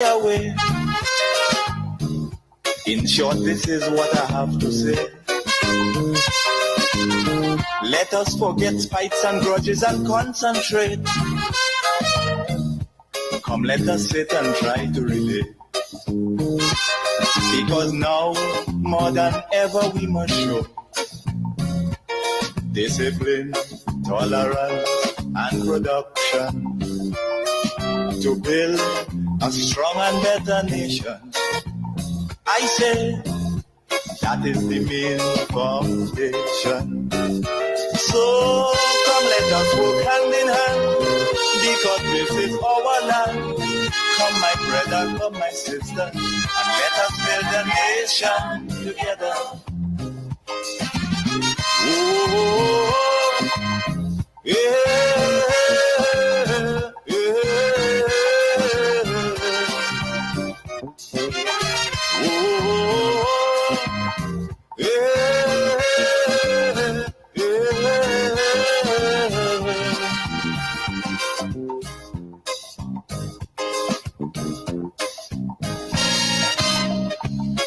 away. In short, this is what I have to say. Let us forget fights and grudges and concentrate. Come, let us sit and try to relate. Because now, more than ever, we must show discipline, tolerance, and production to build a strong and better nation. I say that is the main foundation. So come, let us work hand in hand, because this is our land. Come, my brother, come, my sister, and let us build a nation together. Oh, yeah,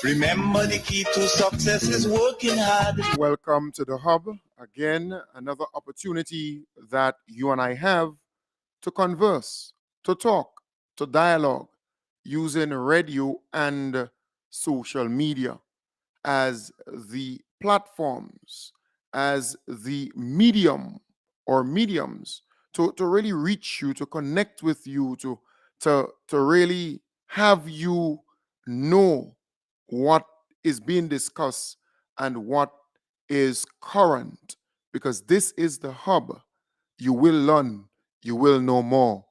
remember, the key to success is working hard. Welcome to the Hub. Again, another opportunity that you and I have to converse, to talk, to dialogue using radio and social media as the platforms, as the medium or mediums to really reach you, to connect with you, to really have you know what is being discussed and what is current, because this is the Hub. You will learn, you will know more.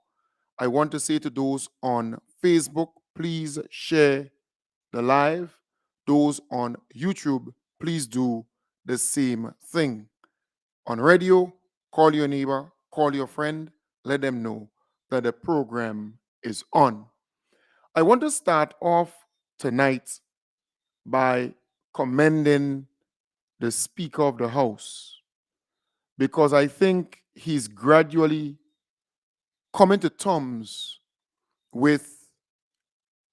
I want to say to those on Facebook, please share the live. Those on YouTube, please do the same thing. On radio, call your neighbor, call your friend, let them know that the program is on. I want to start off tonight by commending the Speaker of the House, because I think he's gradually coming to terms with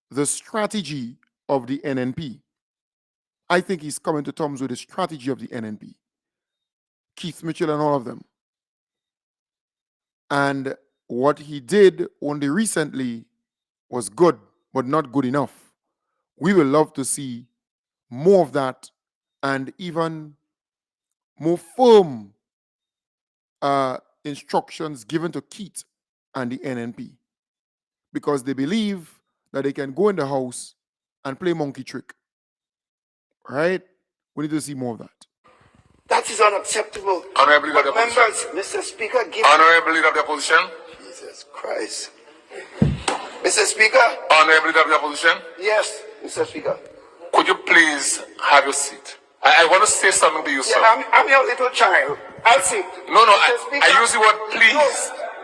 the strategy of the NNP. I think he's coming to terms with the strategy of the NNP. Keith Mitchell and all of them. And what he did only recently was good, but not good enough. We will love to see more of that and even more firm instructions given to Keith and the NNP, because they believe that they can go in the house and play monkey trick. Right? We need to see more of that. That is unacceptable. Honorable Leader of the Members, Opposition. Mr. Speaker, give... Honorable Leader of the Opposition. Jesus Christ. Mr. Speaker? Honorable Leader of the Opposition. Yes, Mr. Speaker. Could you please have your seat? I want to say something to you, sir. Yeah, I'm your little child. I'll sit. No, Mr. Speaker, I use the word please. No,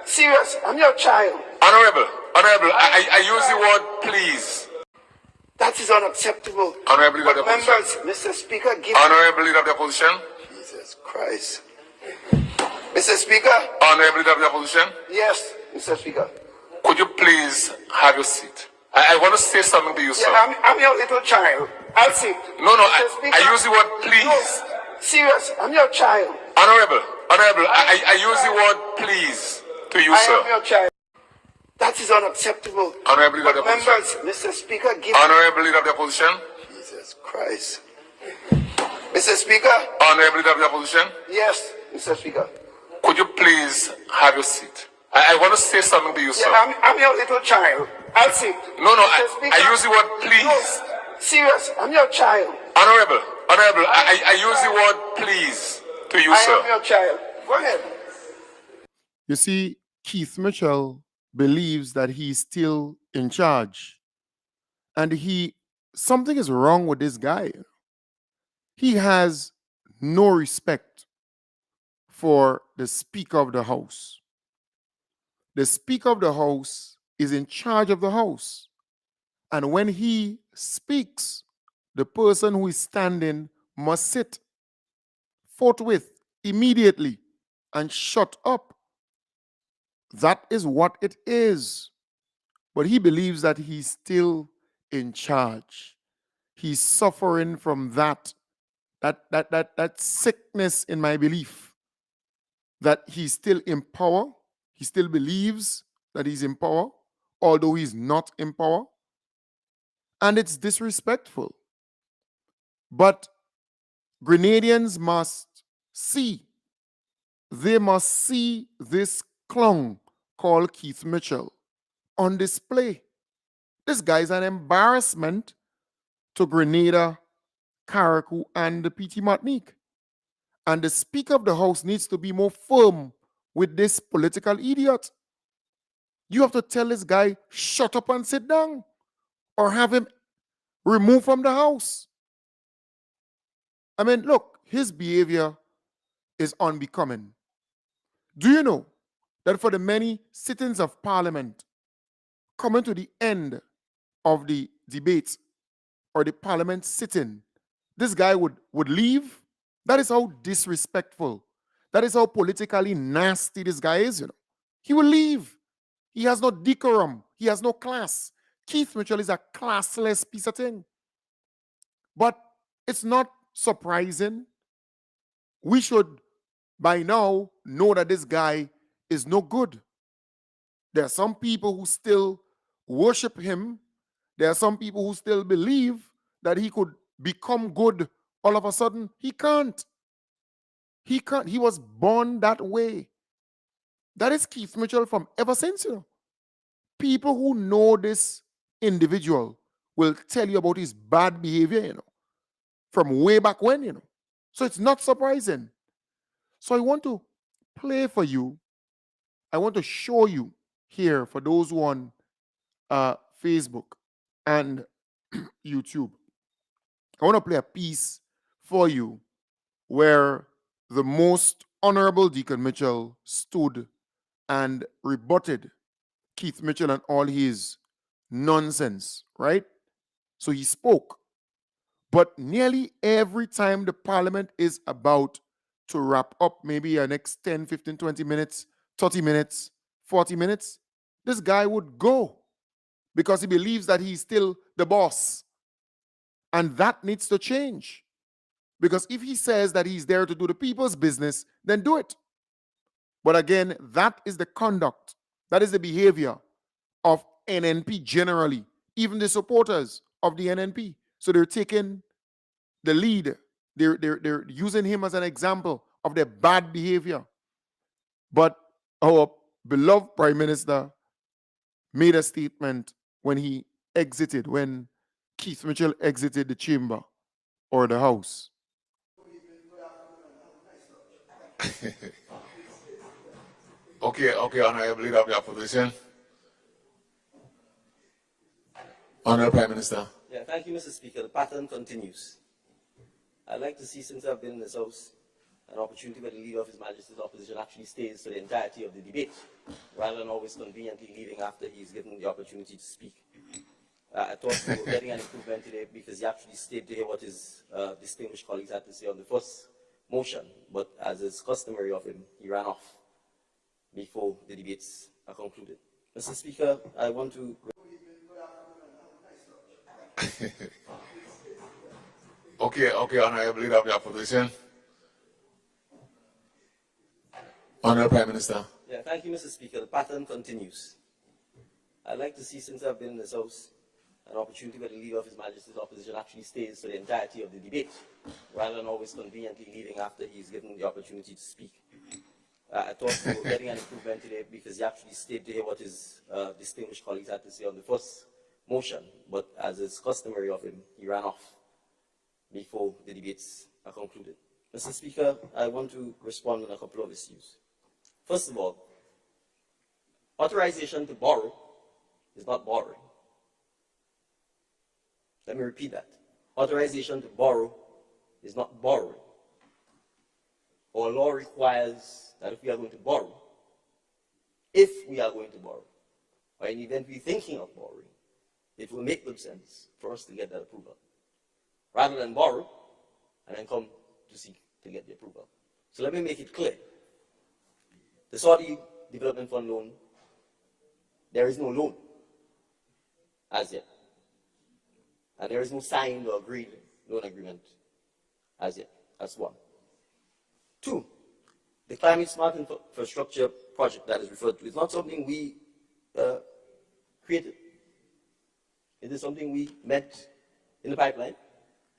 serious, I'm your child. Honorable, I use the word please. That is unacceptable. Honorable Leader of the Opposition. Members, Mr. Speaker, give... Honorable Leader of the Opposition. Jesus Christ. Mr. Speaker? Honorable Leader of the Opposition. Yes, Mr. Speaker. Could you please have your seat? I want to say something to you, sir. Yeah, I'm your little child. I'll sit. No, I use the word please. No, serious, I'm your child. Honorable, I use the word please to you, sir. I am your child. That is unacceptable. Honorable Leader of the Opposition. Members, Mr. Speaker, give... Honorable Leader of the Opposition. Jesus Christ. Mr. Speaker? Honorable Leader of the Opposition. Yes, Mr. Speaker. Could you please have your seat? I want to say something to you, sir. Yeah, I'm your little child. I'll sit. No, I use the word please. No, serious, I'm your child. Honorable, I use the word please to you, sir. I am your child. Go ahead. You see, Keith Mitchell believes that he's still in charge. And something is wrong with this guy. He has no respect for the Speaker of the House. The Speaker of the House is in charge of the House. And when he speaks, the person who is standing must sit forthwith, immediately, and shut up. That is what it is. but he believes that he's still in charge. He's suffering from that sickness in my belief that he's still in power. He still believes that he's in power, although he's not in power. And it's disrespectful. But Grenadians must see, they must see this clown called Keith Mitchell on display. This guy's an embarrassment to Grenada, Carriacou, and the PT Martinique. And the Speaker of the House needs to be more firm with this political idiot. You have to tell this guy, shut up and sit down, or have him removed from the House. I mean, look, his behavior is unbecoming. Do you know that for the many sittings of Parliament coming to the end of the debate or the Parliament sitting, this guy would leave? That is how disrespectful, that is how politically nasty this guy is, you know. He will leave. He has no decorum. He has no class. Keith Mitchell is a classless piece of thing. But it's not surprising. We should by now know that this guy is no good. There are some people who still worship him. There are some people who still believe that he could become good all of a sudden. He can't. He can't. He was born that way. That is Keith Mitchell from ever since, you know. People who know this individual will tell you about his bad behavior, you know, from way back when, you know. So it's not surprising. So I want to play for you. I want to show you here for those who on Facebook and YouTube. I want to play a piece for you where the most honorable Deacon Mitchell stood and rebutted Keith Mitchell and all his nonsense, right? So he spoke. But nearly every time the Parliament is about to wrap up, maybe a next 10, 15, 20 minutes, 30 minutes, 40 minutes, this guy would go because he believes that he's still the boss. And that needs to change. Because if he says that he's there to do the people's business, then do it. But again, that is the conduct, that is the behavior of NNP generally, even the supporters of the NNP. So they're taking the lead. They're using him as an example of their bad behavior. But our beloved Prime Minister made a statement when he exited, when Keith Mitchell exited the chamber or the House. Okay, Honorable Leader of the Opposition. Honorable Prime Minister. Yeah, thank you, Mr. Speaker. The pattern continues. I'd like to see, since I've been in this House, an opportunity where the Leader of His Majesty's Opposition actually stays for the entirety of the debate, rather than always conveniently leaving after he's given the opportunity to speak. I thought we were getting an improvement today because he actually stayed to hear what his distinguished colleagues had to say on the first motion, but as is customary of him, he ran off before the debates are concluded. Mr. Speaker, I want to... Okay, Honorable Leader of the Opposition. Honorable Prime Minister. Yeah, thank you, Mr. Speaker. The pattern continues. I'd like to see, since I've been in this House, an opportunity where the Leader of His Majesty's Opposition actually stays for the entirety of the debate, rather than always conveniently leaving after he's given the opportunity to speak. I thought we were getting an improvement today because he actually stayed to hear what his distinguished colleagues had to say on the first motion, but as is customary of him, he ran off before the debates are concluded. Mr. Speaker, I want to respond on a couple of issues. First of all, authorization to borrow is not borrowing. Let me repeat that. Authorization to borrow is not borrowing. Our law requires that if we are going to borrow, or in the event we're thinking of borrowing, it will make good sense for us to get that approval, rather than borrow and then come to seek to get the approval. So let me make it clear. The Saudi Development Fund loan, there is no loan. as yet. And there is no signed or agreed loan agreement as yet. That's one. Two, the climate smart infrastructure project that is referred to is not something we created. It is something we met in the pipeline,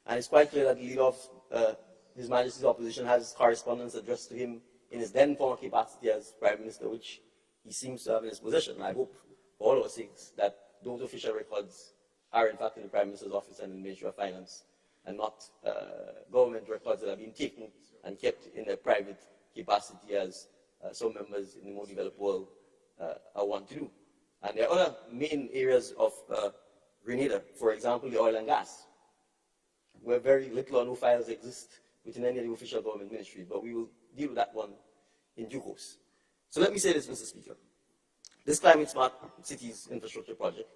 and it's quite clear that the leader of His Majesty's opposition has correspondence addressed to him in his then former capacity as Prime Minister, which he seems to have in his possession. I hope, for all our sakes, that those official records are in fact in the Prime Minister's office and in the Ministry of Finance, and not government records that have been taken and kept in a private capacity, as some members in the more developed world want to do. And there are other main areas of Grenada, for example, the oil and gas, where very little or no files exist within any of the official government ministries, but we will deal with that one in due course. So let me say this, Mr. Speaker. This Climate Smart Cities Infrastructure Project,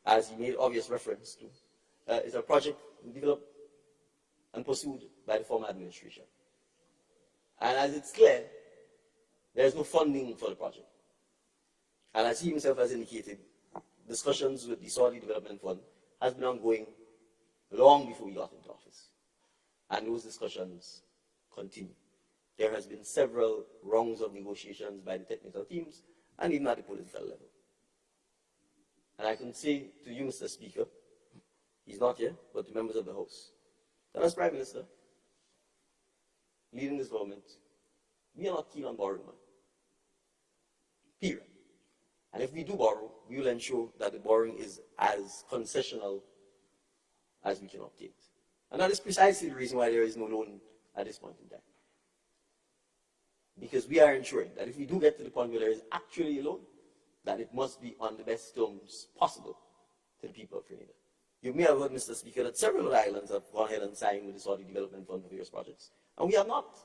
as he made obvious reference to, is a project developed and pursued by the former administration. And as it's clear, there is no funding for the project. And as he himself has indicated, discussions with the Saudi Development Fund has been ongoing long before we got into office. And those discussions continue. There has been several rounds of negotiations by the technical teams and even at the political level. And I can say to you, Mr. Speaker, he's not here, but to members of the House, that as Prime Minister, leading this government, we are not keen on borrowing money. Period. And if we do borrow, we will ensure that the borrowing is as concessional as we can obtain it. And that is precisely the reason why there is no loan at this point in time. Because we are ensuring that if we do get to the point where there is actually a loan, that it must be on the best terms possible to the people of Grenada. You may have heard, Mr. Speaker, that several islands have gone ahead and signed with the Saudi Development Fund for various projects, and we have not.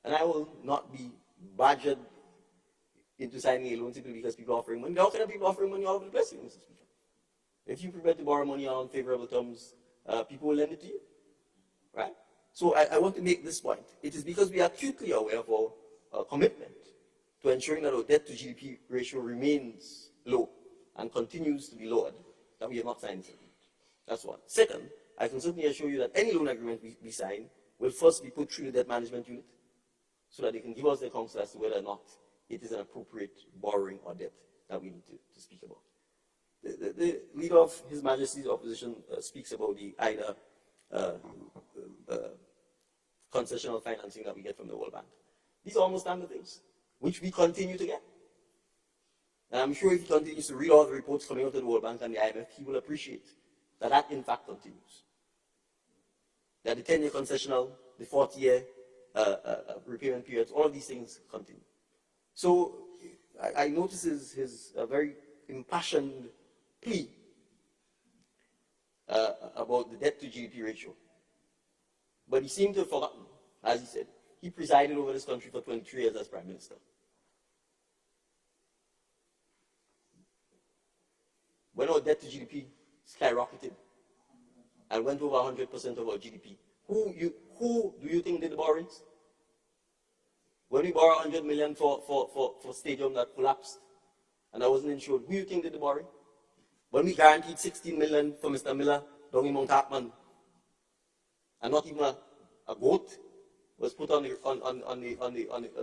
And I will not be badgered into signing a loan simply because people are offering money. How can people offering money all over the place, Mr. Speaker? If you prepare to borrow money on favorable terms, people will lend it to you, right? So I want to make this point. It is because we are acutely aware of our commitment to ensuring that our debt to GDP ratio remains low and continues to be lowered, that we have not signed this agreement. That's one. Second, I can certainly assure you that any loan agreement we sign will first be put through the debt management unit so that they can give us their counsel as to whether or not it is an appropriate borrowing or debt that we need to speak about. The leader of His Majesty's opposition speaks about the either concessional financing that we get from the World Bank. These are almost standard things, which we continue to get. And I'm sure if he continues to read all the reports coming out of the World Bank and the IMF, he will appreciate that that in fact continues. That the 10-year concessional, the 40-year repayment periods, all of these things continue. So I notice his very impassioned plea about the debt to GDP ratio. But he seemed to have forgotten, as he said, he presided over this country for 23 years as Prime Minister. When our debt to GDP skyrocketed and went over 100% of our GDP, who do you think did the borrowings? When we borrowed 100 million for stadium that collapsed and that wasn't insured, who do you think did the borrowing? When we guaranteed 16 million for Mr. Miller down in Mount Hartman, and not even a goat was put on the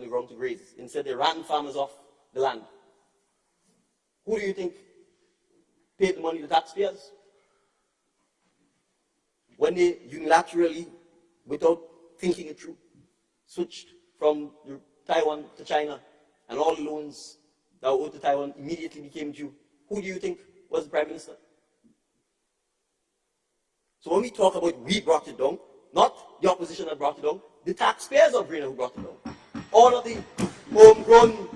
ground to graze. Instead, they ran farmers off the land. Who do you think paid the money? The taxpayers? When they unilaterally, without thinking it through, switched from Taiwan to China, and all the loans that were owed to Taiwan immediately became due, who do you think was the Prime Minister? So when we talk about we brought it down, not the opposition that brought it down, the taxpayers of Grenada who brought it down. All of the homegrown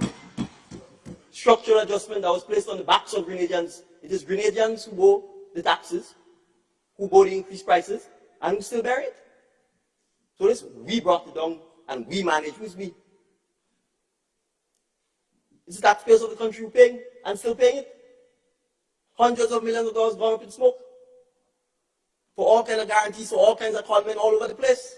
structural adjustment that was placed on the backs of Grenadians, it is Grenadians who bore the taxes, who bore the increased prices, and who still bear it. So this, we brought it down, and we managed. Who's we? It's the taxpayers of the country who are paying, and still paying it. Hundreds of millions of dollars gone up in smoke. For all kinds of guarantees, for all kinds of conmen all over the place.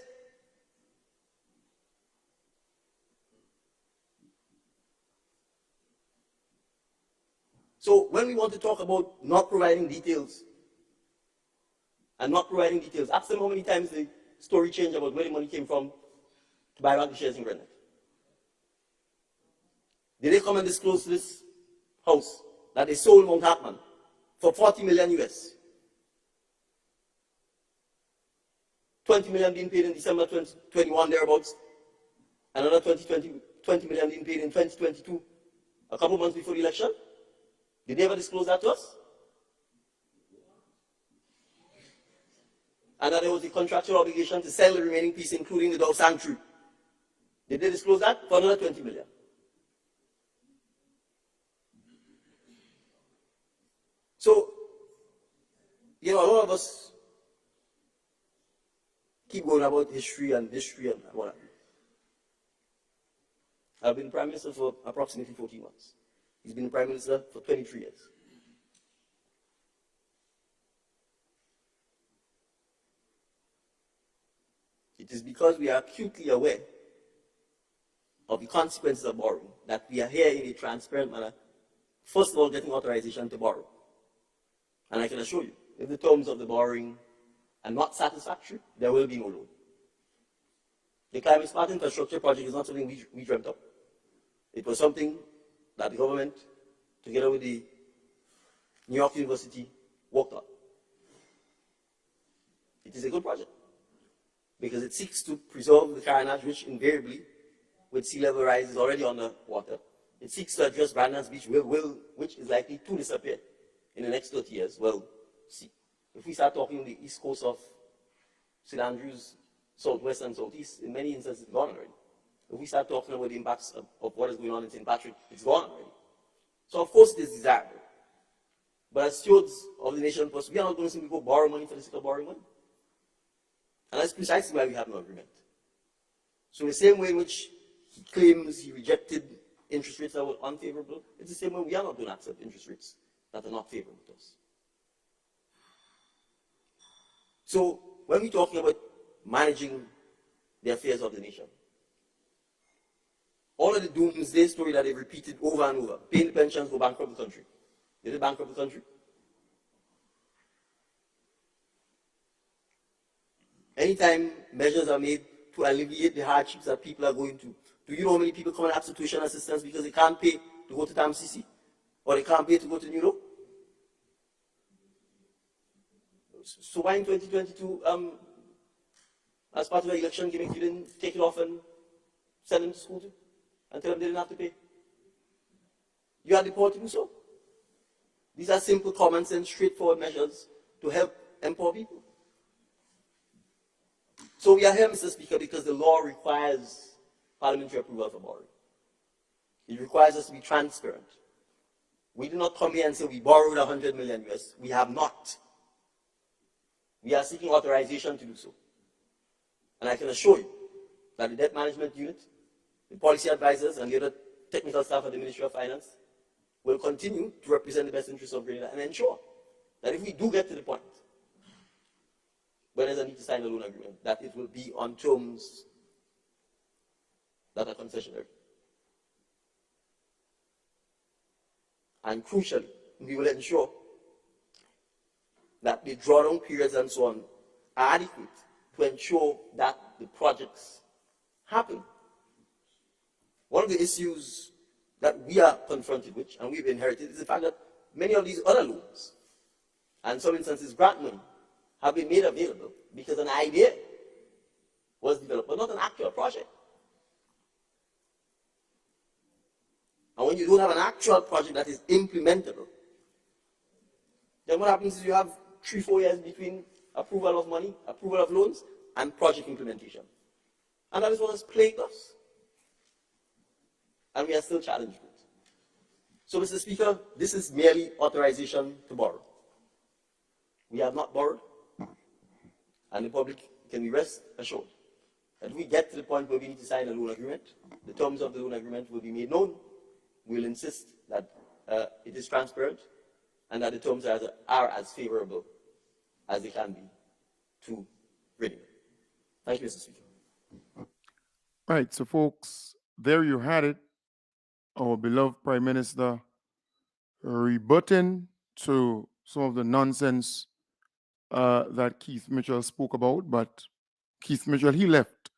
So when we want to talk about not providing details, ask them how many times the story changed about where the money came from to buy back the shares in Grenada. Did they come and disclose to this house that they sold Mount Hartman for 40 million US? 20 million being paid in December 2021 thereabouts, another 20 million being paid in 2022, a couple months before the election. Did they ever disclose that to us? And that there was a contractual obligation to sell the remaining piece, including the Dow Sanctuary. Did they disclose that? For another 20 million. So, a lot of us keep going about history and what have you. I've been Prime Minister for approximately 14 months. He's been Prime Minister for 23 years. It is because we are acutely aware of the consequences of borrowing that we are here in a transparent manner, first of all getting authorization to borrow. And I can assure you, if the terms of the borrowing are not satisfactory, there will be no loan. The climate smart infrastructure project is not something we dreamt up. It was something that the government, together with the New York University, worked on. It is a good project because it seeks to preserve the Carinae, which invariably, with sea level rise, is already underwater. It seeks to address Brandon's Beach, which is likely to disappear in the next 30 years. Well, see, if we start talking the east coast of St. Andrews, southwest and southeast, in many instances, it's gone already. If we start talking about the impacts of what is going on in St. Patrick, it's gone already. So, of course, it is desirable. But as stewards of the nation, we are not going to simply go borrow money for the sake of borrowing money. And that's precisely why we have no agreement. So, the same way in which he claims he rejected interest rates that were unfavorable, it's the same way we are not going to accept interest rates that are not favorable to us. So, when we're talking about managing the affairs of the nation, all of the doomsday story that they've repeated over and over, paying the pensions will bankrupt the country. Did it bankrupt the country? Anytime measures are made to alleviate the hardships that people are going through, do you know how many people come and ask for tuition assistance because they can't pay to go to TAMCC? Or they can't pay to go to NULO? So why in 2022, as part of the election gimmick, you didn't take it off and send them to school too? And tell them they didn't have to pay? You had the power to do so. These are simple, common sense, straightforward measures to help empower people. So we are here, Mr. Speaker, because the law requires parliamentary approval for borrowing. It requires us to be transparent. We do not come here and say we borrowed 100 million US. We have not. We are seeking authorization to do so. And I can assure you that the debt management unit, the policy advisors, and the other technical staff at the Ministry of Finance will continue to represent the best interests of Grenada and ensure that if we do get to the point where there's a need to sign a loan agreement, that it will be on terms that are concessionary. And crucially, we will ensure that the drawdown periods and so on are adequate to ensure that the projects happen. One of the issues that we are confronted with, and we've inherited, is the fact that many of these other loans, and some instances grant money, have been made available because an idea was developed, but not an actual project. And when you don't have an actual project that is implementable, then what happens is you have 3-4 years between approval of money, approval of loans, and project implementation. And that is what has plagued us. And we are still challenged with it. So, Mr. Speaker, this is merely authorization to borrow. We have not borrowed, and the public can be rest assured that if we get to the point where we need to sign a loan agreement, the terms of the loan agreement will be made known. We'll insist that it is transparent and that the terms are as favorable as they can be to Grenada. Thank you, Mr. Speaker. Right, so folks, there you had it. Our beloved Prime Minister rebutting to some of the nonsense that Keith Mitchell spoke about, but Keith Mitchell, he left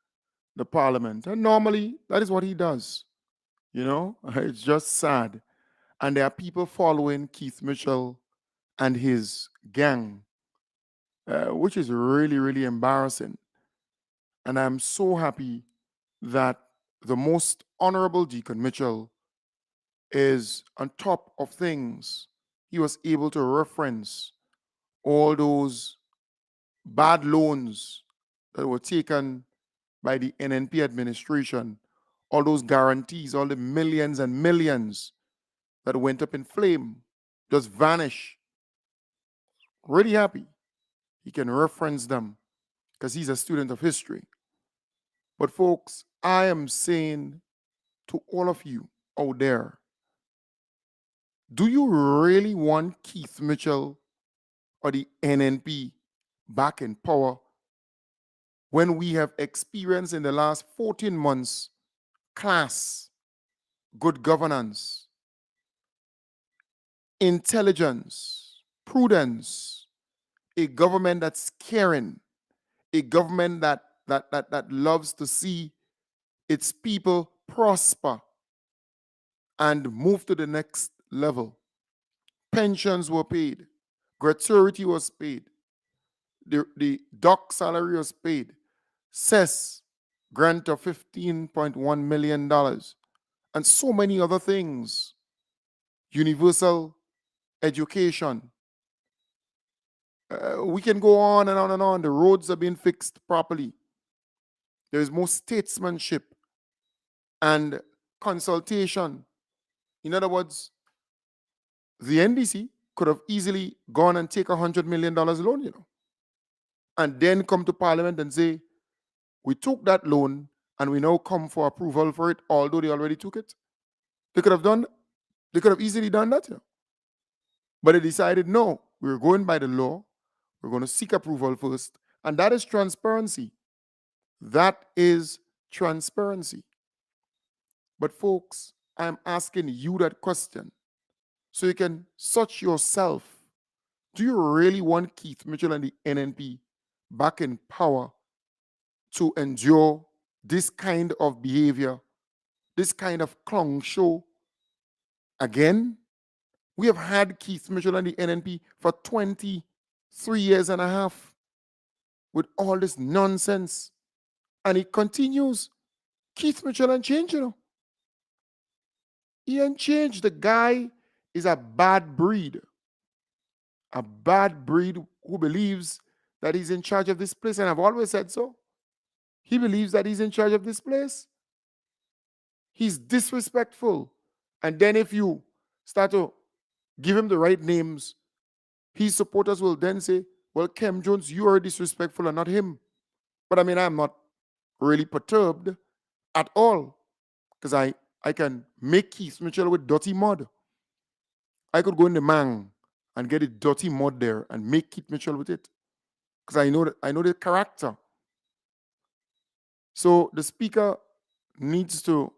the parliament. And normally, that is what he does. You know, it's just sad. And there are people following Keith Mitchell and his gang, which is really, really embarrassing. And I'm so happy that the most honorable Deacon Mitchell is on top of things. He was able to reference all those bad loans that were taken by the NNP administration, all those guarantees, all the millions and millions that went up in flame, just vanish. Really happy he can reference them because he's a student of history. But folks, I am saying to all of you out there, do you really want Keith Mitchell or the NNP back in power when we have experienced in the last 14 months class, good governance, intelligence, prudence, a government that's caring, a government that loves to see its people prosper and move to the next level. Pensions were paid, gratuity was paid, the doc salary was paid, cess grant of $15.1 million, and so many other things. Universal education. We can go on and on and on. The roads are being fixed properly. There is more statesmanship and consultation. In other words, the NDC could have easily gone and take $100 million loan, you know, and then come to Parliament and say, we took that loan and we now come for approval for it, although they already took it. They could have easily done that, you know. But they decided, no, we're going by the law. We're going to seek approval first. And that is transparency. That is transparency. But folks, I'm asking you that question so you can search yourself. Do you really want Keith Mitchell and the NNP back in power to endure this kind of behavior, this kind of clown show again? We have had Keith Mitchell and the NNP for 23 years and a half with all this nonsense. And it continues. Keith Mitchell ain't changed, you know. He ain't changed. The guy is a bad breed. A bad breed who believes that he's in charge of this place. And I've always said so. He believes that he's in charge of this place. He's disrespectful. And then if you start to give him the right names, his supporters will then say, well, Kem Jones, you are disrespectful and not him. But I mean, I'm not really perturbed at all because I can make Keith Mitchell with dirty mud. I could go in the Mang and get a dirty mud there and make Keith Mitchell with it because I know the character. So the speaker needs to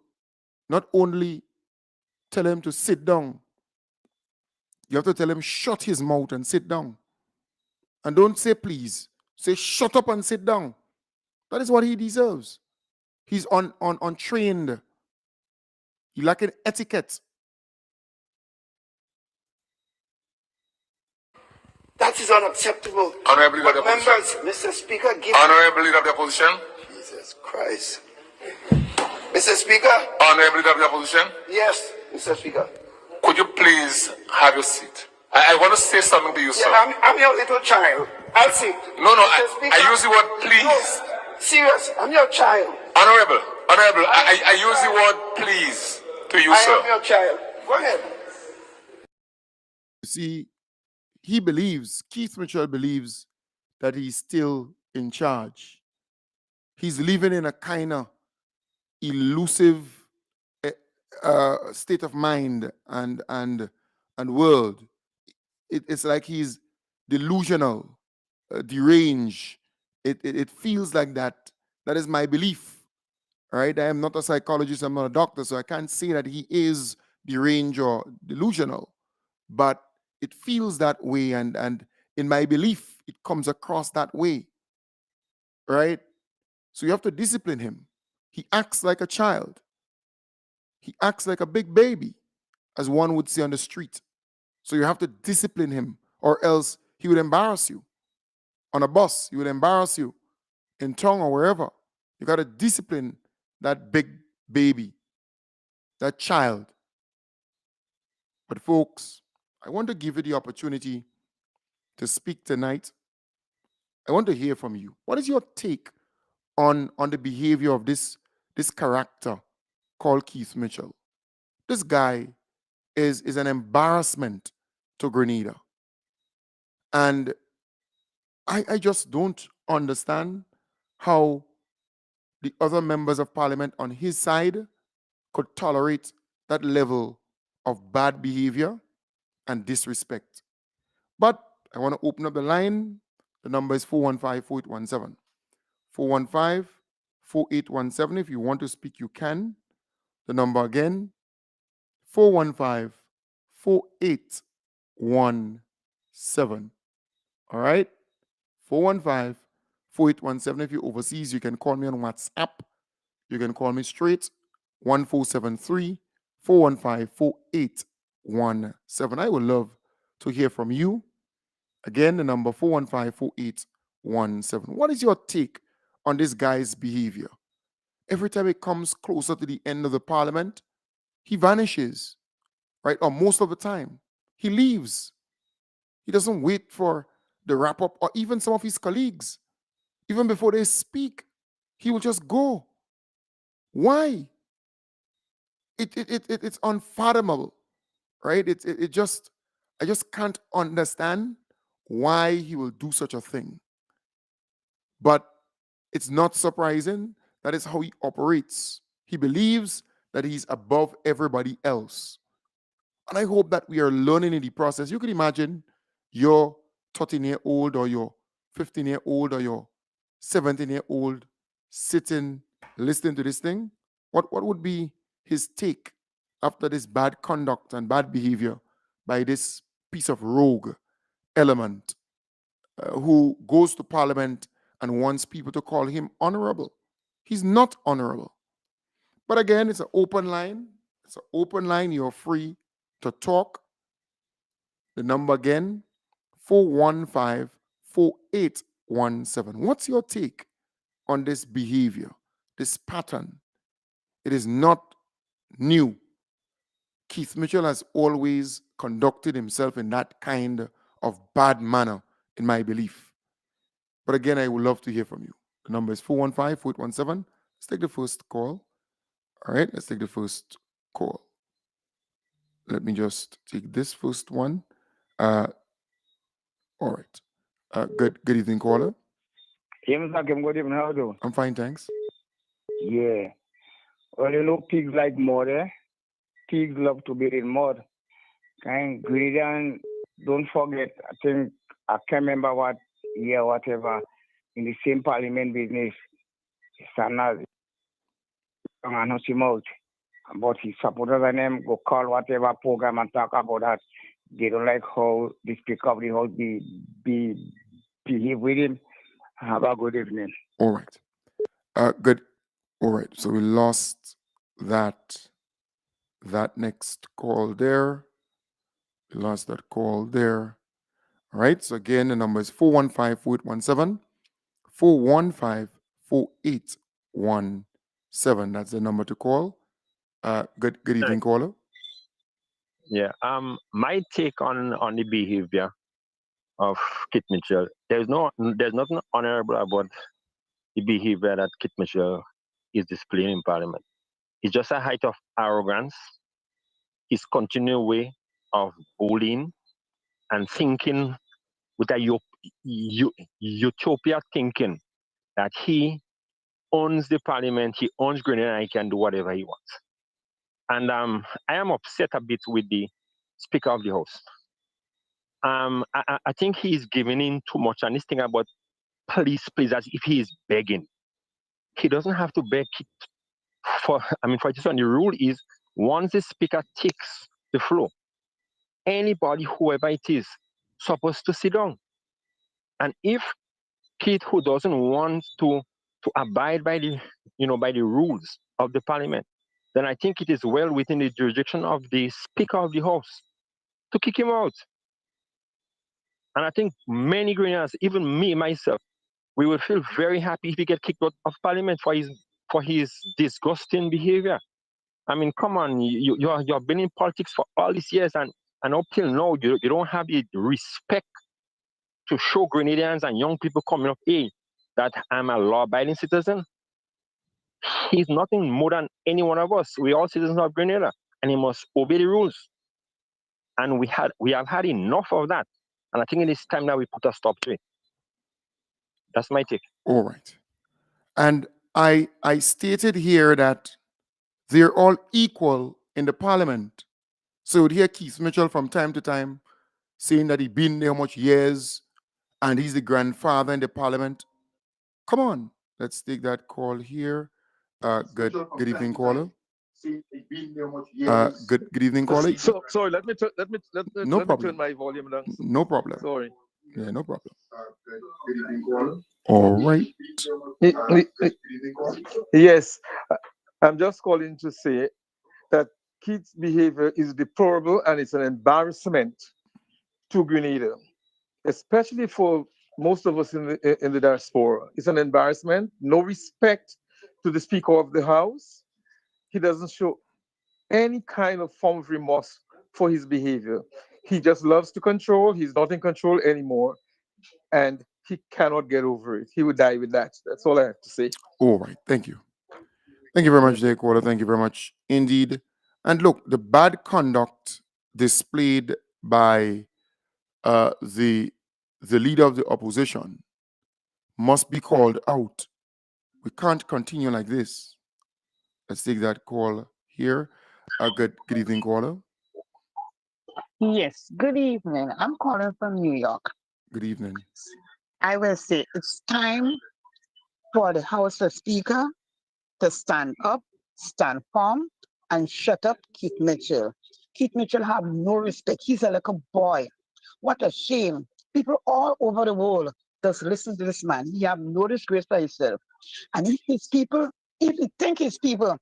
not only tell him to sit down, you have to tell him shut his mouth and sit down. And don't say please. Say shut up and sit down. That is what he deserves. He's untrained. He lacking etiquette. That is unacceptable. Honorable Leader of the Members, Opposition. Mr. Speaker, give... Honorable Leader of the Opposition. Jesus Christ. Mr. Speaker? Honorable Leader of the Opposition. Yes, Mr. Speaker. Could you please have your seat? I want to say something to you, sir. Yeah, I'm your little child. I'll sit. No, Mr. Speaker, I use the word please. No, serious, I'm your child. Honorable, I use the word please to you, I sir. am your child. Go ahead. You see, he believes, Keith Mitchell believes that he's still in charge. He's living in a kind of elusive state of mind and world. It's like he's delusional, deranged. It feels like that. That is my belief, right? I am not a psychologist, I'm not a doctor, so I can't say that he is deranged or delusional. but it feels that way, and in my belief, it comes across that way, right? So you have to discipline him. He acts like a child. He acts like a big baby, as one would say on the street. So you have to discipline him, or else he would embarrass you. On a bus, he would embarrass you in town or wherever. You got to discipline that big baby, that child. But folks, I want to give you the opportunity to speak tonight. I want to hear from you. What is your take on the behavior of this character called Keith Mitchell? This guy is an embarrassment to Grenada. And I just don't understand how the other members of parliament on his side could tolerate that level of bad behavior and disrespect. But I want to open up the line. The number is 415-4817. 415-4817. If you want to speak, you can. The number again, 415-4817. All right? 415-4817. If you're overseas, you can call me on WhatsApp. You can call me straight, 1473-415-4817. I would love to hear from you. Again, the number 415-4817. What is your take on this guy's behavior? Every time it comes closer to the end of the parliament, he vanishes, right? Or most of the time, he leaves. He doesn't wait for the wrap up, or even some of his colleagues. Even before they speak, he will just go. Why? It's unfathomable, right? I just can't understand why he will do such a thing. But it's not surprising. That is how he operates. He believes that he's above everybody else. And I hope that we are learning in the process. You can imagine your 13-year-old or your 15-year-old or your 17-year-old sitting, listening to this thing. What would be his take after this bad conduct and bad behavior by this piece of rogue element who goes to parliament and wants people to call him honorable? He's not honorable. But again, it's an open line. It's an open line. You're free to talk. The number again, 415-4817. What's your take on this behavior, this pattern? It is not new. Keith Mitchell has always conducted himself in that kind of bad manner, in my belief. But again, I would love to hear from you. The number is 415-4817. Let's take the first call. All right, let's take the first call. Let me just take this first one. All right. Good evening, caller. Yeah, Mr. Kim, good evening. How are you doing? I'm fine, thanks. Yeah. Well, you know, pigs like mud, eh? Pigs love to be in mud. And Grenadian, don't forget, I think, I can't remember what year, whatever, in the same parliament business, Sana, and him out. But his supporters and them go call whatever program and talk about that. They don't like how the Speaker of the House behave with him. Have a good evening. All right. Good. All right. So we lost that next call there. We lost that call there. All right. So again, the number is 415-4817. 415-4817. That's the number to call. Good evening, caller. Yeah. My take on the behavior of Kit Mitchell. There's nothing honorable about the behavior that Kit Mitchell is displaying in Parliament. It's just a height of arrogance. His continued way of bullying and thinking with a utopia thinking that he owns the Parliament, he owns Grenada, and he can do whatever he wants. And I am upset a bit with the Speaker of the House. I think he is giving in too much, and this thing about please, as if he is begging. He doesn't have to beg for this one. The rule is once the Speaker takes the floor, anybody, whoever it is, supposed to sit down. And if kid who doesn't want to abide by the by the rules of the parliament, then I think it is well within the jurisdiction of the Speaker of the House to kick him out. And I think many Grenadians, even me myself, we will feel very happy if he get kicked out of parliament for his disgusting behavior. I mean, come on, you've been in politics for all these years, and up till now, you don't have the respect to show Grenadians and young people coming of age that I'm a law-abiding citizen. He's nothing more than any one of us. We're all citizens of Grenada, and he must obey the rules. And we have had enough of that. And I think it is time that we put a stop to it. That's my take. All right. And I stated here that they're all equal in the parliament. So you would hear Keith Mitchell from time to time saying that he's been there much years and he's the grandfather in the parliament. Come on, let's take that call here. Good evening, caller. Good evening, caller. So sorry, let me No let me problem. turn my volume down. No problem. Sorry. Yeah, no problem. All right. Yes, I'm just calling to say that kids' behavior is deplorable and it's an embarrassment to Grenada, especially for most of us in the diaspora. It's an embarrassment. No respect to the Speaker of the House. He doesn't show any kind of form of remorse for his behavior. He just loves to control. He's not in control anymore, and he cannot get over it. He would die with that. That's all I have to say. All right. Thank you. Thank you very much, dear caller. Thank you very much indeed. And look, the bad conduct displayed by the leader of the opposition must be called out. We can't continue like this. Let's take that call here. Good evening, caller. Yes, good evening. I'm calling from New York. Good evening. I will say it's time for the House of Speaker to stand up, stand firm, and shut up Keith Mitchell. Keith Mitchell have no respect. He's a little boy. What a shame. People all over the world just listen to this man. He have no disgrace for himself. And if his people, if he think his people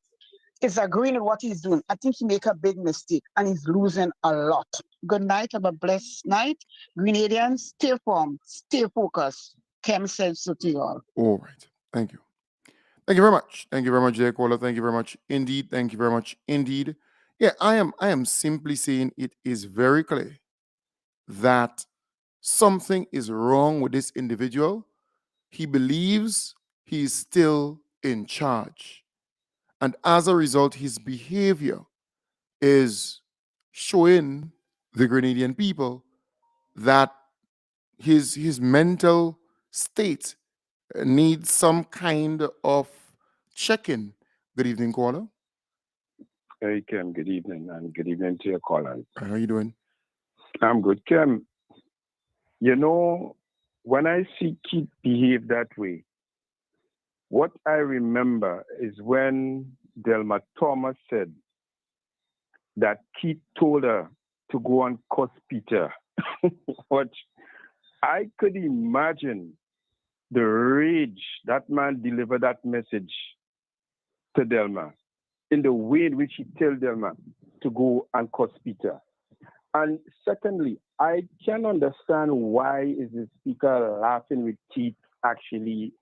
is agreeing with what he's doing, I think he make a big mistake and he's losing a lot. Good night. Have a blessed night. Grenadians, stay firm, stay focused. Cam says so to you all. All right. Thank you. Thank you very much. Thank you very much, dear caller. Thank you very much indeed. Thank you very much indeed. Yeah, I am simply saying it is very clear that something is wrong with this individual. He believes he is still in charge. And as a result, his behavior is showing the Grenadian people that his mental state needs some kind of check-in. Good evening, caller. Hey, Kim, good evening, and good evening to your callers. How are you doing? I'm good, Kim. You know, when I see Keith behave that way, what I remember is when Delma Thomas said that Keith told her to go and cuss Peter. But I could imagine the rage that man delivered that message to Delma in the way in which he told Delma to go and cuss Peter. And secondly, I can understand why is the speaker laughing with Keith actually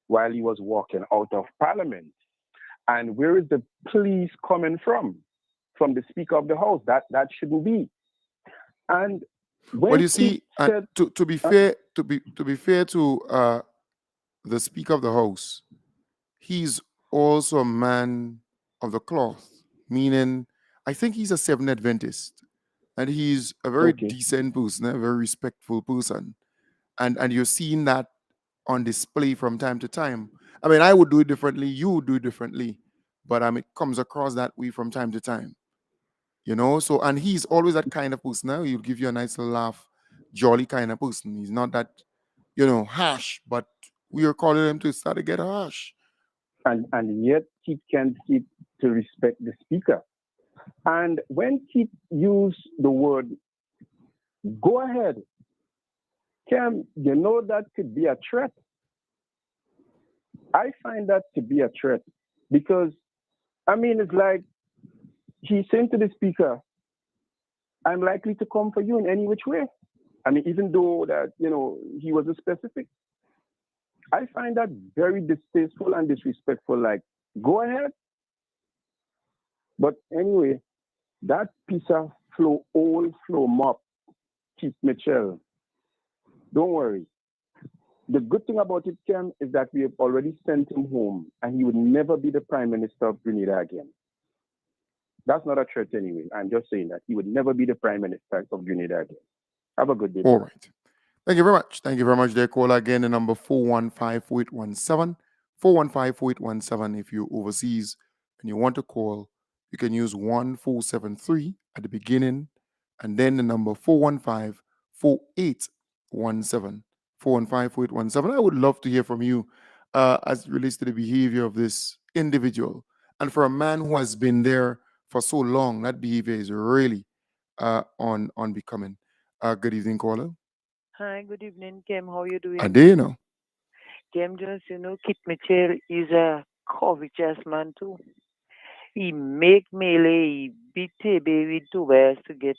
while he was walking out of Parliament. And where is the police coming from? From the Speaker of the House. That shouldn't be. And when Well, you see, said, to be fair to the Speaker of the House, he's also a man of the cloth, meaning I think he's a Seventh Adventist, and he's a very Okay. decent person, a very respectful person, and you're seeing that on display from time to time. I mean, I would do it differently, you would do it differently, but it comes across that way from time to time. So, and he's always that kind of person. Now he'll give you a nice little laugh, jolly kind of person. He's not that, harsh, but we are calling him to start to get harsh. and yet Keith can't seem to respect the Speaker. And when Keith used the word Go ahead. Cam, you know that could be a threat. I find that to be a threat because, I mean, it's like he's saying to the speaker, I'm likely to come for you in any which way. I mean, even though that, he wasn't specific. I find that very distasteful and disrespectful. Like, go ahead. But anyway, that piece of old flow mop, Keith Mitchell, don't worry. The good thing about it, Ken, is that we have already sent him home and he would never be the Prime Minister of Grenada again. That's not a threat anyway. I'm just saying that he would never be the Prime Minister of Grenada again. Have a good day. All right. Thank you very much. Thank you very much, dear caller. Again, the number 415-4817. 415-4817. If you're overseas and you want to call, you can use 1473 at the beginning and then the number 415-4817. 415-4817. I would love to hear from you as it relates to the behavior of this individual. And for a man who has been there for so long, that behavior is really unbecoming. Good evening, caller. Hi, good evening, Kim. How you doing? Adeno. Kim, just Kit Mitchell is a covetous man too. He make melee, he beat Tebe with Tobias to get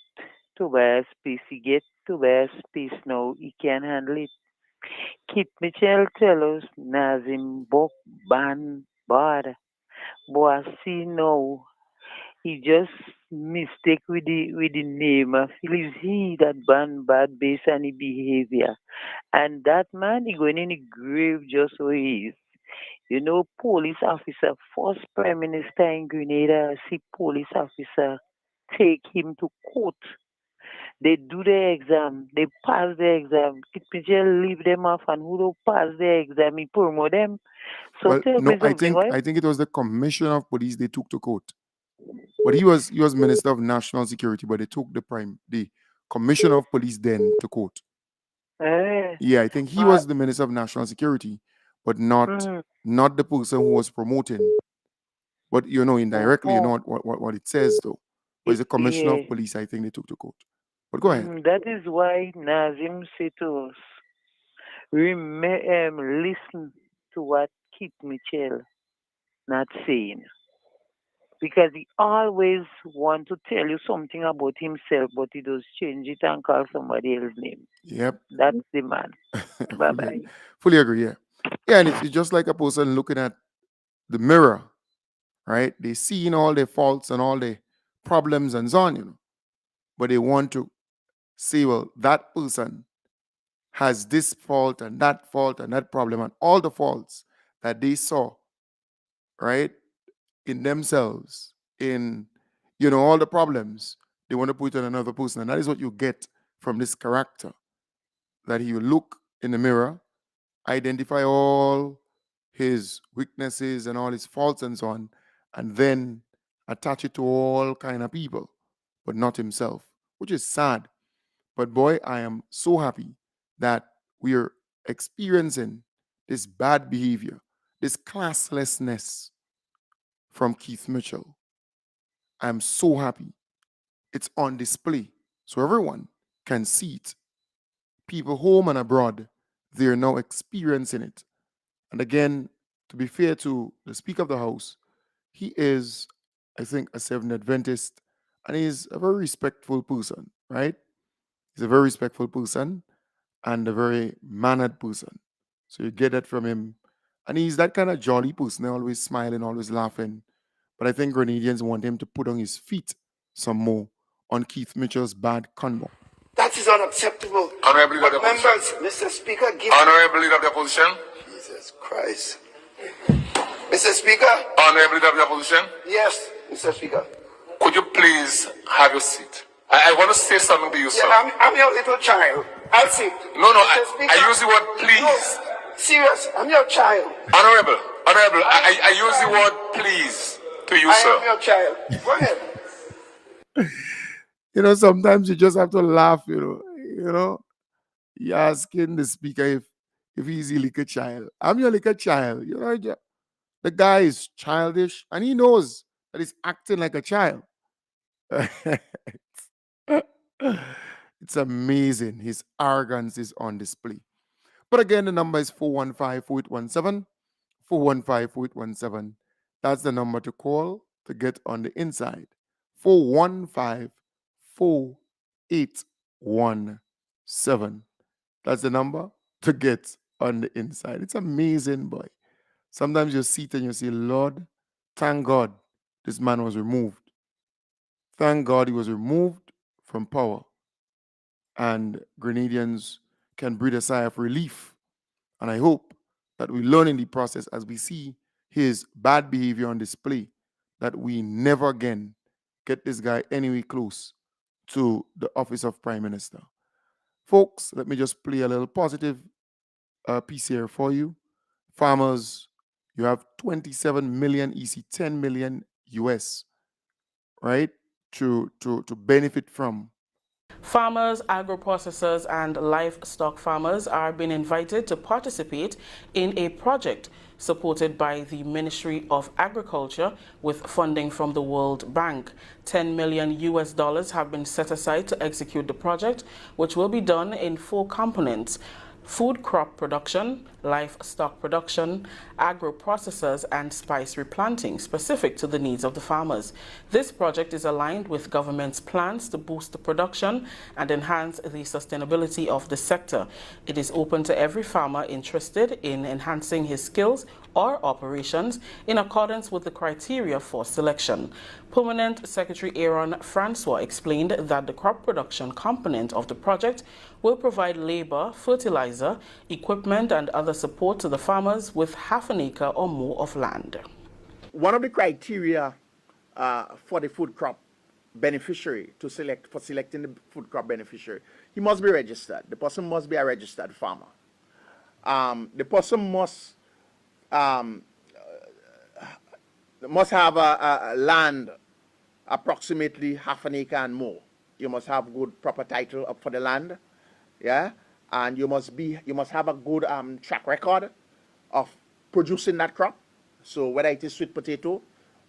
Tobias space. He get Tobias space now. He can't handle it. Kit Mitchell tell us Nazim Bok ban bad. Boy, see now. He just mistake with the name. I feel it's he that ban bad based on his behavior. And that man, he going in the grave just so he is. Police officer, first prime minister in Grenada, see police officer take him to court. They do the exam, they pass the exam. Kitpichel leave them off, and who don't pass the exam, he promote them. So Well, tell no, me something, right? I think it was the commissioner of police they took to court. But he was Minister of National Security, but they took the commissioner of police then to court. Yeah, I think he was the Minister of National Security, but not the person who was promoting. But indirectly, you know what it says though. But it's a commissioner of police, I think they took to court. But go ahead. That is why Nazim said to us, listen to what Kit Mitchell not saying. Because he always want to tell you something about himself, but he does change it and call somebody else's name. Yep. That's the man. Bye-bye. Fully agree, yeah. Yeah, and it's just like a person looking at the mirror, right? They see all their faults and all their problems and so on, But they want to say, well, that person has this fault and that problem and all the faults that they saw, right, in themselves, in, all the problems, they want to put on another person. And that is what you get from this character, that he will look in the mirror, identify all his weaknesses and all his faults and so on, and then attach it to all kind of people, but not himself, which is sad. But boy, I am so happy that we are experiencing this bad behavior, this classlessness from Keith Mitchell. I'm so happy. It's on display so everyone can see it. People home and abroad, they're now experiencing it. And again, to be fair to the Speaker of the House, he is, I think, a Seventh Adventist, and he's a very respectful person, right? He's a very respectful person and a very mannered person. So you get that from him. And he's that kind of jolly person, always smiling, always laughing. But I think Grenadians want him to put on his feet some more on Keith Mitchell's bad conduct. That is unacceptable. Honorable Leader of the Members, Opposition. Mr. Speaker, give... Honorable Leader of the Opposition. Jesus Christ. Mr. Speaker? Honorable Leader of the Opposition. Yes, Mr. Speaker. Could you please have your seat? I want to say something to you, sir. Yeah, I'm your little child. I'll sit. No, Mr. Speaker, I use the word please. No, serious, I'm your child. Honorable, I use the word please to you, sir. I am your child. Go ahead. Sometimes you just have to laugh, You're asking the speaker if he's a little child. I'm your little child. The guy is childish and he knows that he's acting like a child. It's amazing. His arrogance is on display. But again, the number is 415-4817, 415-4817. That's the number to call to get on the inside. 415-4817. That's the number to get on the inside. It's amazing, boy. Sometimes you sit and you say, Lord, thank God this man was removed. Thank God he was removed from power. And Grenadians can breathe a sigh of relief. And I hope that we learn in the process as we see his bad behavior on display, that we never again get this guy anywhere close to the office of Prime Minister. Folks, let me just play a little positive piece here for you. Farmers, you have 27 million EC, 10 million US, right, to benefit from. Farmers, agro-processors, and livestock farmers are being invited to participate in a project supported by the Ministry of Agriculture with funding from the World Bank. 10 million US dollars have been set aside to execute the project, which will be done in 4 components: food crop production, livestock production, agro-processors, and spice replanting, specific to the needs of the farmers. This project is aligned with government's plans to boost the production and enhance the sustainability of the sector. It is open to every farmer interested in enhancing his skills or operations in accordance with the criteria for selection. Permanent Secretary Aaron Francois explained that the crop production component of the project will provide labor, fertilizer, equipment, and other support to the farmers with half an acre or more of land. One of the criteria for the food crop beneficiary for selecting the food crop beneficiary, he must be registered. The person must be a registered farmer. The person must have a land approximately half an acre and more. You must have good proper title up for the land, yeah, and you must have a good track record of producing that crop. So whether it is sweet potato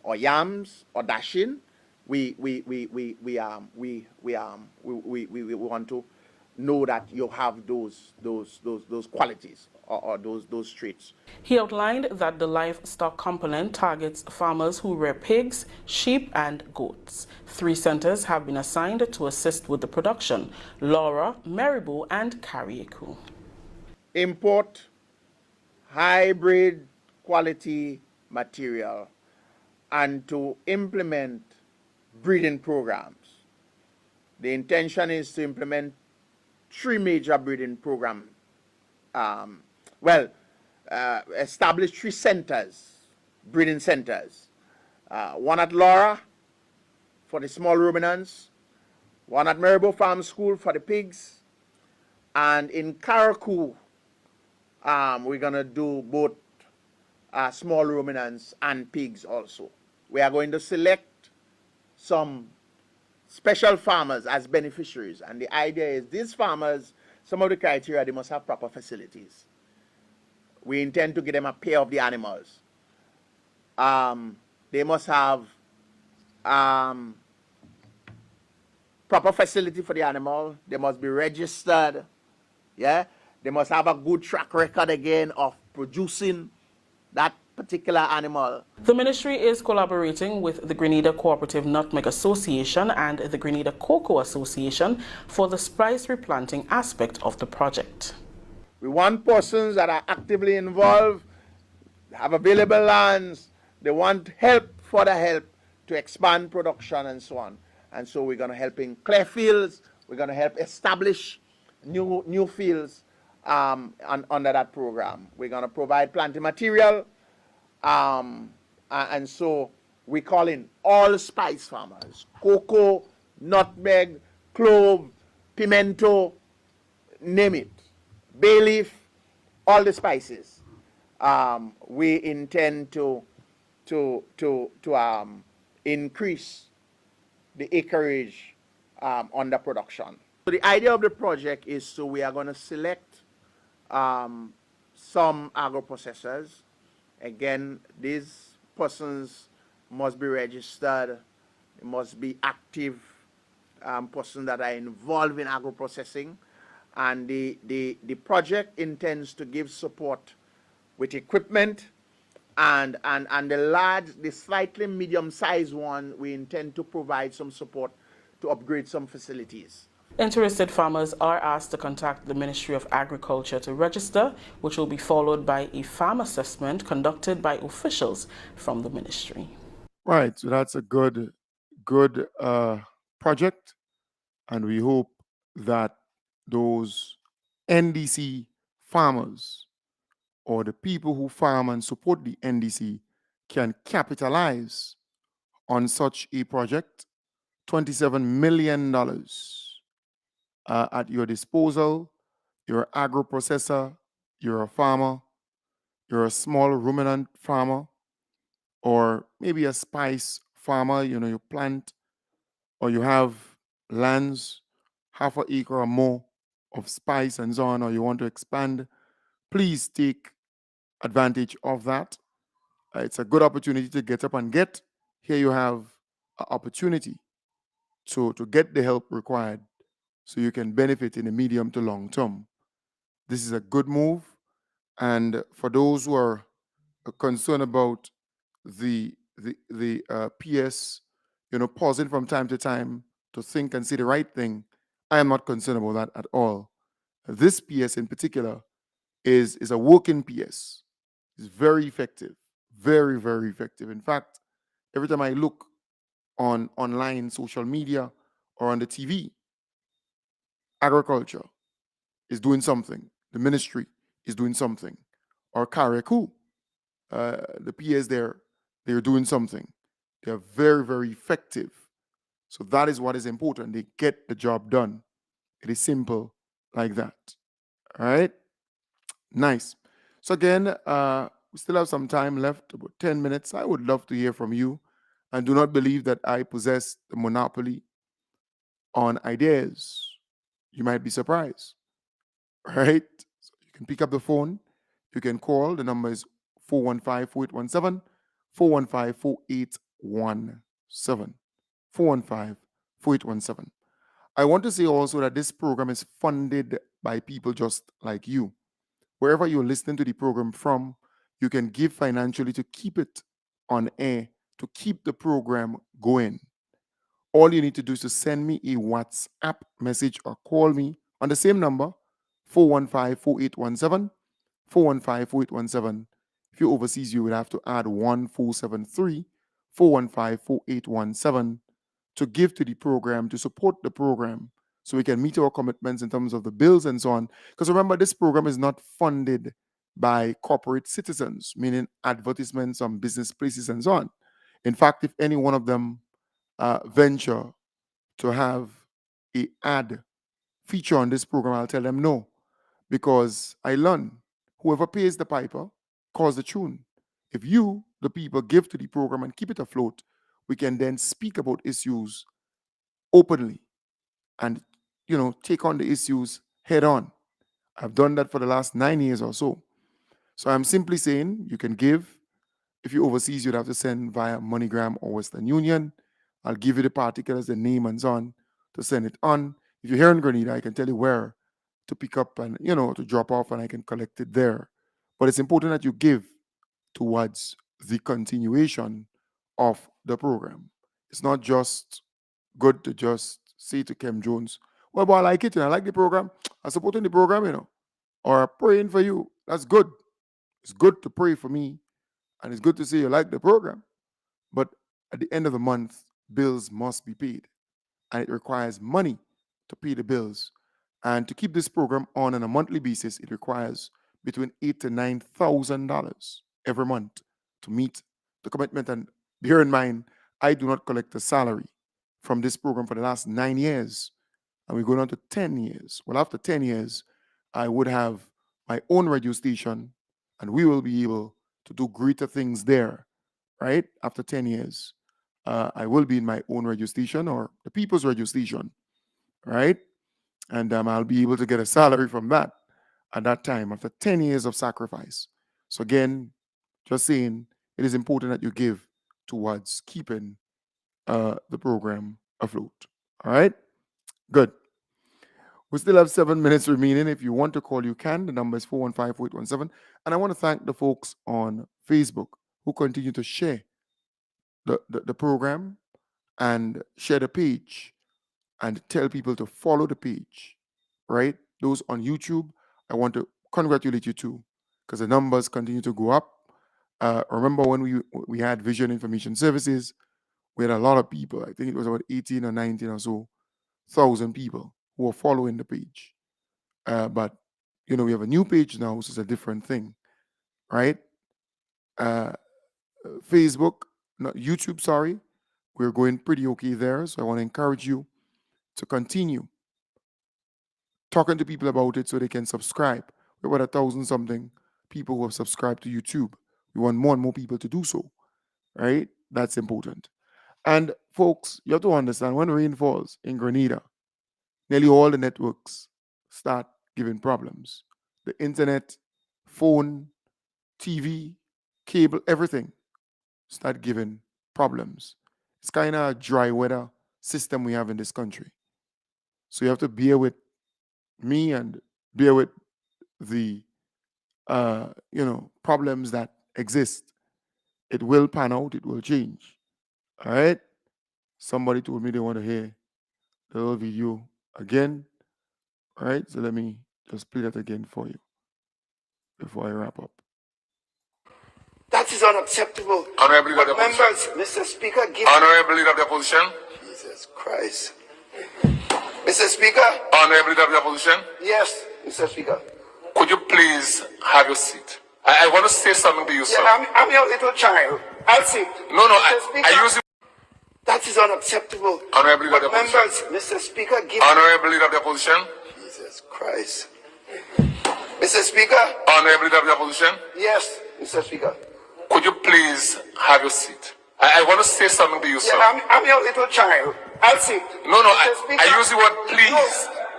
or yams or dashing, we want to know that you have those qualities or those traits. He outlined that the livestock component targets farmers who rear pigs, sheep, and goats. 3 centers have been assigned to assist with the production: Laura, Maribor, and Carrieco. Import hybrid quality material and to implement breeding programs. The intention is to implement 3 major breeding programs. Establish 3 centers, breeding centers. One at Laura for the small ruminants, one at Maribor Farm School for the pigs, and in Carrieco, we're going to do both small ruminants and pigs also. We are going to select some special farmers as beneficiaries, and the idea is these farmers, some of the criteria, they must have proper facilities. We intend to give them a pair of the animals. They must have proper facility for the animal. They must be registered. Yeah, they must have a good track record again of producing that particular animal. The ministry is collaborating with the Grenada Cooperative Nutmeg Association and the Grenada Cocoa Association for the spice replanting aspect of the project. We want persons that are actively involved, have available lands, they want help, further help to expand production and so on. And so we're going to help in clear fields, we're going to help establish new fields under that program. We're going to provide planting material, and so we call in all spice farmers: cocoa, nutmeg, clove, pimento, name it, bay leaf, all the spices. We intend to increase the acreage under production. So the idea of the project is, so we are going to select some agro-processors. Again, these persons must be registered, they must be active persons that are involved in agro-processing. And the project intends to give support with equipment, and the slightly medium-sized one, we intend to provide some support to upgrade some facilities. Interested farmers are asked to contact the Ministry of Agriculture to register, which will be followed by a farm assessment conducted by officials from the ministry. Right, so that's a good project, and we hope that those NDC farmers or the people who farm and support the NDC can capitalize on such a project. $27 million at your disposal. You're an agro processor, you're a farmer, you're a small ruminant farmer, or maybe a spice farmer, you plant or you have lands, half an acre or more of spice and so on, or you want to expand, please take advantage of that. It's a good opportunity to get up and get. Here you have an opportunity to get the help required so you can benefit in the medium to long term. This is a good move. And for those who are concerned about the PS, pausing from time to time to think and say the right thing, I am not concerned about that at all. This PS in particular is a working PS. It's very effective, very, very effective. In fact, every time I look on online, social media, or on the TV, agriculture is doing something. The ministry is doing something. Or Kariku, the PS there, they're doing something. They're very, very effective. So that is what is important. They get the job done. It is simple like that. All right? Nice. So again, we still have some time left, about 10 minutes. I would love to hear from you. And do not believe that I possess the monopoly on ideas. You might be surprised. Right? So you can pick up the phone. You can call. The number is 415-4817, 415-4817, 415-4817. I want to say also that this program is funded by people just like you. Wherever you're listening to the program from, you can give financially to keep it on air, to keep the program going. All you need to do is to send me a WhatsApp message or call me on the same number, 415-4817, 415-4817. If you're overseas, you would have to add 1473 415-4817 to give to the program, to support the program, so we can meet our commitments in terms of the bills and so on. Because remember, this program is not funded by corporate citizens, meaning advertisements on business places and so on. In fact, if any one of them venture to have a ad feature on this program, I'll tell them no, because I learn whoever pays the piper calls the tune. If you, the people, give to the program and keep it afloat, we can then speak about issues openly and take on the issues head on. I've done that for the last 9 years or so. So I'm simply saying you can give. If you're overseas, you'd have to send via MoneyGram or Western Union. I'll give you the particulars, the name and so on, to send it on. If you're here in Grenada, I can tell you where to pick up and, to drop off, and I can collect it there. But it's important that you give towards the continuation of the program. It's not just good to just say to Kem Jones, well, but I like it, and I like the program. I'm supporting the program, or praying for you. That's good. It's good to pray for me, and it's good to say you like the program. But at the end of the month, bills must be paid, and it requires money to pay the bills. And to keep this program on a monthly basis, it requires between $8,000 to $9,000 every month to meet the commitment. And bear in mind, I do not collect a salary from this program for the last 9 years, and we're going on to 10 years. Well, after 10 years, I would have my own radio station, and we will be able to do greater things there, right? After 10 years, I will be in my own radio station or the people's radio station, right? And I'll be able to get a salary from that at that time after 10 years of sacrifice. So again, just saying, it is important that you give towards keeping the program afloat. All right? Good. We still have 7 minutes remaining. If you want to call, you can. The number is 415-4817. And I want to thank the folks on Facebook who continue to share the program and share the page and tell people to follow the page, right? Those on YouTube, I want to congratulate you too, because the numbers continue to go up. Remember when we had Vision Information Services, we had a lot of people. I think it was about 18 or 19 or so thousand people who were following the page. But we have a new page now, which is a different thing, right? Uh, Facebook, not YouTube, sorry. We're going pretty okay there. So I want to encourage you to continue talking to people about it so they can subscribe. We're about 1,000 something people who have subscribed to YouTube. We want more and more people to do so, right? That's important. And folks, you have to understand when rain falls in Grenada, nearly all the networks start giving problems. The internet, phone, TV, cable, everything start giving problems. It's kind of a dry weather system we have in this country. So you have to bear with me and bear with the problems that exist. It will pan out, it will change. All right. Somebody told me they want to hear the little video again. All right. So let me just play that again for you before I wrap up. That is unacceptable. Honorable Leader of the Members, Opposition. Mr. Speaker, give... Honorable Leader of the Opposition. Jesus Christ. Mr. Speaker? Honorable Leader of the Opposition. Yes, Mr. Speaker. Could you please have your seat? I want to say something to you, sir. Yeah, I'm your little child. I'll sit. No, Mr. Speaker, I use it. that is unacceptable. Honorable Leader of the Opposition. Members, Mr. Speaker, give... Honorable Leader of the Opposition. Jesus Christ. Mr. Speaker? Honorable Leader of the Opposition. Yes, Mr. Speaker. Could you please have your seat? I want to say something to you, sir. Yeah, I'm your little child. I'll sit. No, Mr. Speaker, I use the word please. No,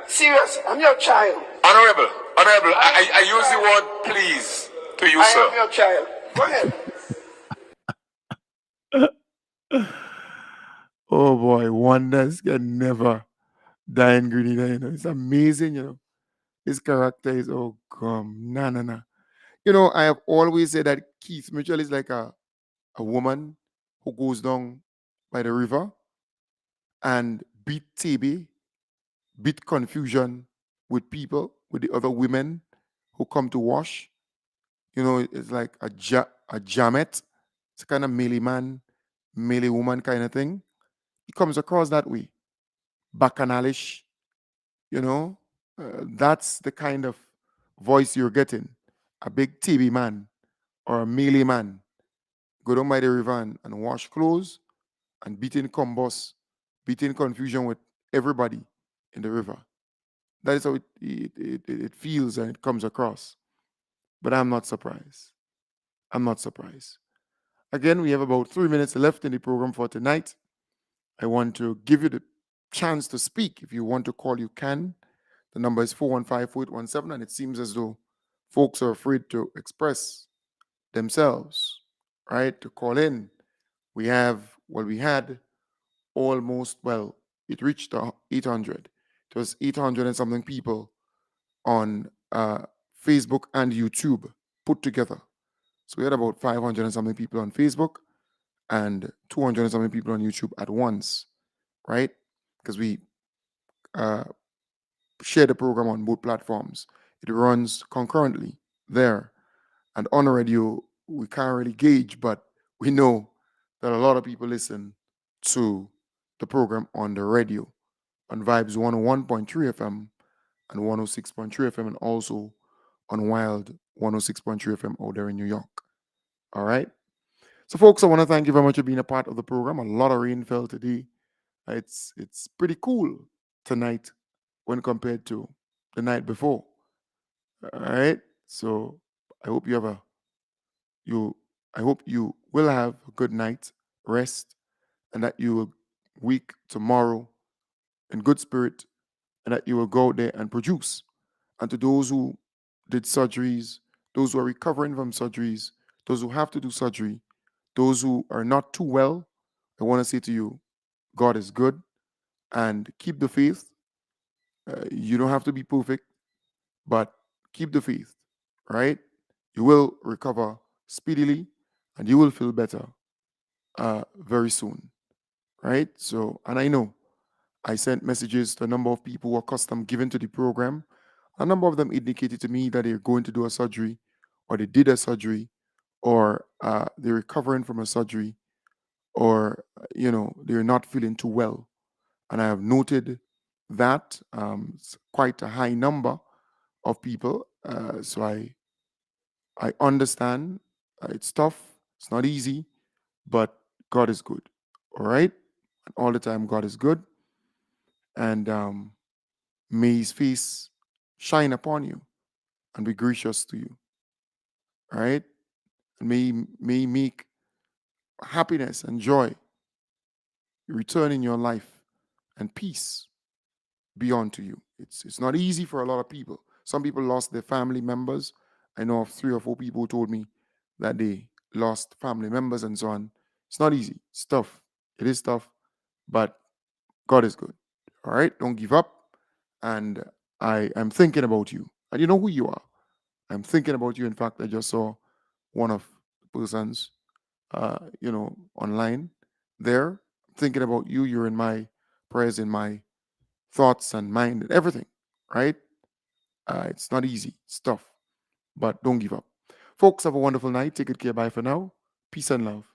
serious, I'm your child. Honorable, I use the word please to you, sir. I am your child. Go ahead. Oh boy, wonders can never die in Grenada. It's amazing. His character is nah. I have always said that Keith Mitchell is like a woman who goes down by the river and beat TB, beat confusion with people, with the other women who come to wash. It's like a jamet. It's a kind of melee man, melee woman kind of thing. He comes across that way, bacchanalish. That's the kind of voice you're getting. A big TB man or a melee man go down by the river and wash clothes and beating combos, beating confusion with everybody in the river. That is how it feels and it comes across. But I'm not surprised. I'm not surprised. Again, we have about 3 minutes left in the program for tonight. I want to give you the chance to speak. If you want to call, you can. The number is 415-4817, and it seems as though folks are afraid to express themselves, right? To call in. We had almost, it reached 800. It was 800 and something people on Facebook and YouTube put together. So we had about 500 and something people on Facebook and 200 and something people on YouTube at once, right? Because we share the program on both platforms. It runs concurrently there. And on radio, we can't really gauge, but we know that a lot of people listen to the program on the radio, on Vibes 101.3 FM and 106.3 FM, and also on Wild 106.3 FM out there in New York. All right? So, folks, I want to thank you very much for being a part of the program. A lot of rain fell today. It's pretty cool tonight when compared to the night before. All right? So, I hope you have I hope you will have a good night, rest, and that you will week tomorrow in good spirit, and that you will go out there and produce. And to those who did surgeries, those who are recovering from surgeries, those who have to do surgery, those who are not too well, I want to say to you, God is good, and keep the faith, You don't have to be perfect, but keep the faith, right? You will recover speedily and you will feel better very soon, right? So, and I know I sent messages to a number of people who are custom given to the program. A number of them indicated to me that they're going to do a surgery, or they did a surgery, or they're recovering from a surgery, or they're not feeling too well. And I have noted that it's quite a high number of people. So I understand it's tough, it's not easy, but God is good. All right, and all the time God is good, and may His face shine upon you and be gracious to you. All right, and may He make happiness and joy return in your life, and peace be unto you. It's not easy for a lot of people. Some people lost their family members. I know of 3 or 4 people who told me that they lost family members and so on. It's not easy. It's tough. It is tough, but God is good. All right, don't give up. And I am thinking about you. And you know who you are. I'm thinking about you. In fact, I just saw one of the persons, online there. Thinking about you. You're in my prayers, in my thoughts and mind and everything, right? It's not easy. It's tough, but don't give up. Folks, have a wonderful night. Take good care. Bye for now. Peace and love.